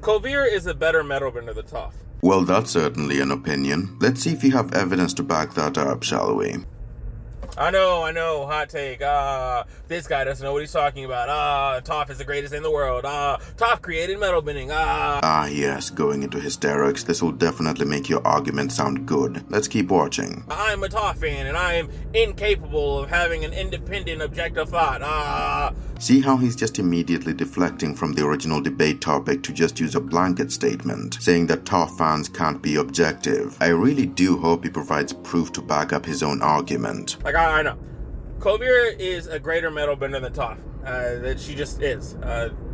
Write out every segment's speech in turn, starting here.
Kuvira is a better metalbender than Toph. Well, that's certainly an opinion. Let's see if you have evidence to back that up, shall we? I know, hot take. This guy doesn't know what he's talking about. Toph is the greatest in the world. Toph created metal bending. Yes, going into hysterics. This will definitely make your argument sound good. Let's keep watching. I'm a Toph fan, and I am incapable of having an independent, objective thought. See how he's just immediately deflecting from the original debate topic to just use a blanket statement, saying that Toph fans can't be objective. I really do hope he provides proof to back up his own argument. Like, I know. Kuvira is a greater metal bender than Toph. That she just is.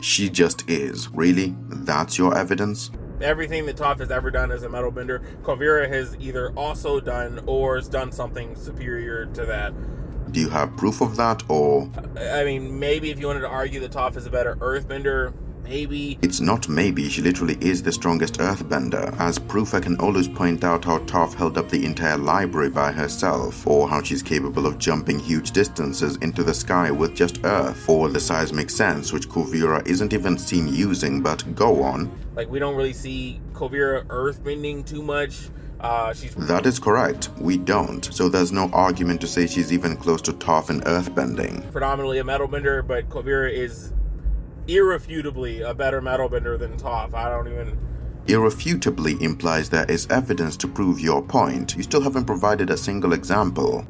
She just is. Really? That's your evidence? Everything that Toph has ever done as a metal bender, Kuvira has either also done or has done something superior to that. Do you have proof of that, or? I mean, maybe if you wanted to argue that Toph is a better earthbender, maybe. It's not maybe, she literally is the strongest earthbender. As proof, I can always point out how Toph held up the entire library by herself, or how she's capable of jumping huge distances into the sky with just earth, or the seismic sense, which Kuvira isn't even seen using, but go on. Like, we don't really see Kuvira earthbending too much. That is correct. We don't. So there's no argument to say she's even close to Toph in earthbending. Predominantly a metal bender, but Kuvira is irrefutably a better metal bender than Toph. Irrefutably implies there is evidence to prove your point. You still haven't provided a single example.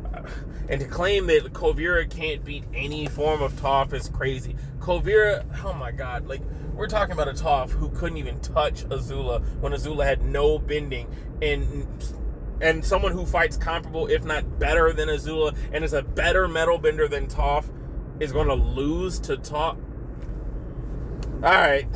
And to claim that Kuvira can't beat any form of Toph is crazy. Kuvira, oh my god, like, we're talking about a Toph who couldn't even touch Azula when Azula had no bending, and someone who fights comparable, if not better than Azula, and is a better metal bender than Toph, is going to lose to Toph. Alright.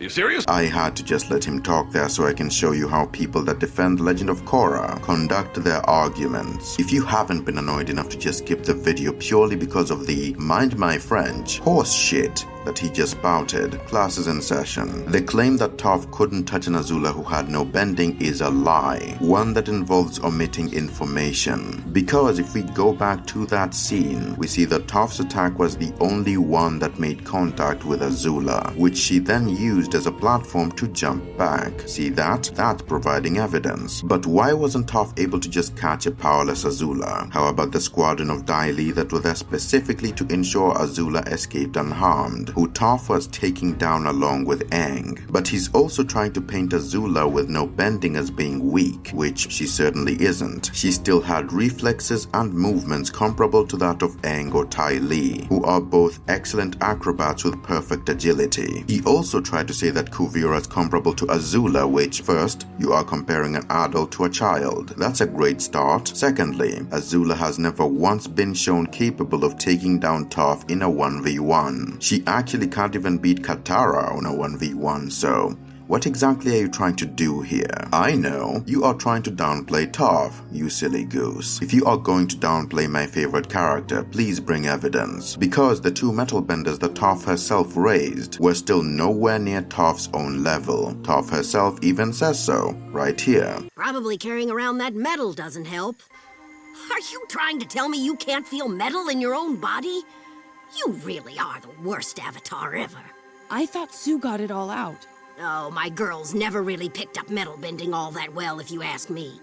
You serious? I had to just let him talk there so I can show you how people that defend Legend of Korra conduct their arguments. If you haven't been annoyed enough to just skip the video purely because of the, mind my French, horse shit that he just spouted, class is in session. The claim that Toph couldn't touch an Azula who had no bending is a lie, one that involves omitting information. Because if we go back to that scene, we see that Toph's attack was the only one that made contact with Azula, which she then used as a platform to jump back. See that? That's providing evidence. But why wasn't Toph able to just catch a powerless Azula? How about the squadron of Dai Li that were there specifically to ensure Azula escaped unharmed, who Toph was taking down along with Aang? But he's also trying to paint Azula with no bending as being weak, which she certainly isn't. She still had reflexes and movements comparable to that of Aang or Tai Li, who are both excellent acrobats with perfect agility. He also tried to say that Kuvira is comparable to Azula, which, first, you are comparing an adult to a child. That's a great start. Secondly, Azula has never once been shown capable of taking down Toph in a 1v1. She actually can't even beat Katara on a 1v1, so what exactly are you trying to do here? I know, you are trying to downplay Toph, you silly goose. If you are going to downplay my favorite character, please bring evidence. Because the two metal benders that Toph herself raised were still nowhere near Toph's own level. Toph herself even says so, right here. Probably carrying around that metal doesn't help. Are you trying to tell me you can't feel metal in your own body? You really are the worst avatar ever. I thought Sue got it all out. Oh, my girls never really picked up metal bending all that well, if you ask me.